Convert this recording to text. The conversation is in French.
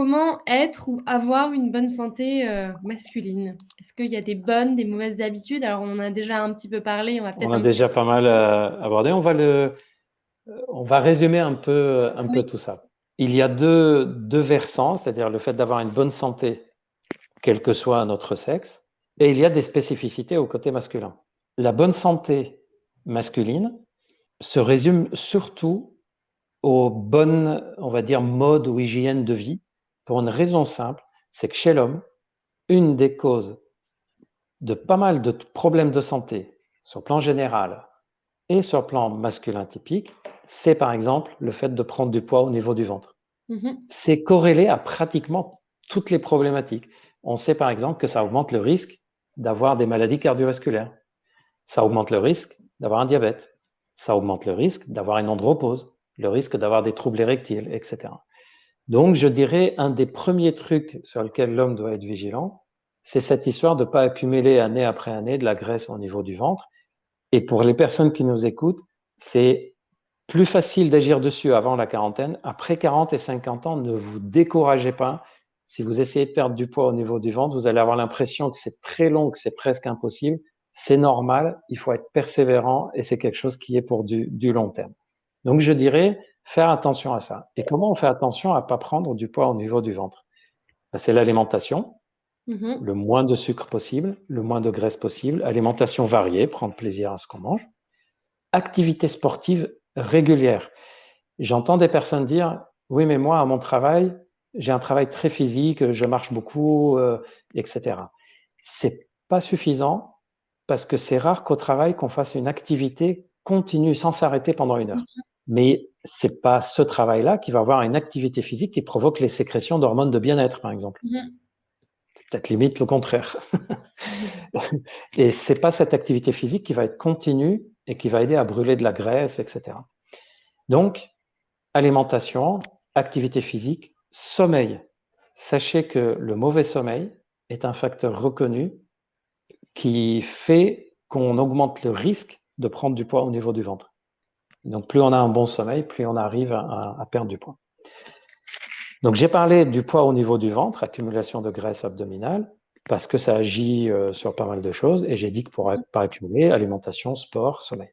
comment être ou avoir une bonne santé masculine? Est-ce qu'il y a des bonnes, des mauvaises habitudes? Alors, on en a déjà un petit peu parlé, on va On peut-être a un petit déjà pas mal abordé. On va résumer un peu. peu tout ça. Il y a deux versants, c'est-à-dire le fait d'avoir une bonne santé, quel que soit notre sexe, et il y a des spécificités au côté masculin. La bonne santé masculine se résume surtout aux bonnes, on va dire, modes ou hygiène de vie, pour une raison simple, c'est que chez l'homme, une des causes de pas mal de problèmes de santé sur le plan général et sur le plan masculin typique, c'est par exemple le fait de prendre du poids au niveau du ventre. Mhm. C'est corrélé à pratiquement toutes les problématiques. On sait par exemple que ça augmente le risque d'avoir des maladies cardiovasculaires. Ça augmente le risque d'avoir un diabète. Ça augmente le risque d'avoir une andropause, le risque d'avoir des troubles érectiles, etc. Donc, je dirais, un des premiers trucs sur lesquels l'homme doit être vigilant, c'est cette histoire de ne pas accumuler année après année de la graisse au niveau du ventre. Et pour les personnes qui nous écoutent, c'est plus facile d'agir dessus avant la quarantaine. Après 40 et 50 ans, ne vous découragez pas. Si vous essayez de perdre du poids au niveau du ventre, vous allez avoir l'impression que c'est très long, que c'est presque impossible. C'est normal, il faut être persévérant et c'est quelque chose qui est pour du long terme. Donc, je dirais, faire attention à ça. Et comment on fait attention à ne pas prendre du poids au niveau du ventre? C'est l'alimentation, Mhm. le moins de sucre possible, le moins de graisse possible, alimentation variée, prendre plaisir à ce qu'on mange, activité sportive régulière. J'entends des personnes dire, oui, mais moi, à mon travail, j'ai un travail très physique, je marche beaucoup, etc. C'est pas suffisant parce que c'est rare qu'au travail, qu'on fasse une activité continue sans s'arrêter pendant une heure. Mais c'est pas ce travail-là qui va avoir une activité physique qui provoque les sécrétions d'hormones de bien-être, par exemple. Mhm. C'est peut-être limite le contraire. Mhm. Et c'est pas cette activité physique qui va être continue et qui va aider à brûler de la graisse, etc. Donc, alimentation, activité physique, sommeil. Sachez que le mauvais sommeil est un facteur reconnu qui fait qu'on augmente le risque de prendre du poids au niveau du ventre. Donc, plus on a un bon sommeil, plus on arrive à perdre du poids. Donc, j'ai parlé du poids au niveau du ventre, accumulation de graisse abdominale, parce que ça agit sur pas mal de choses. Et j'ai dit que pour pas accumuler, alimentation, sport, sommeil.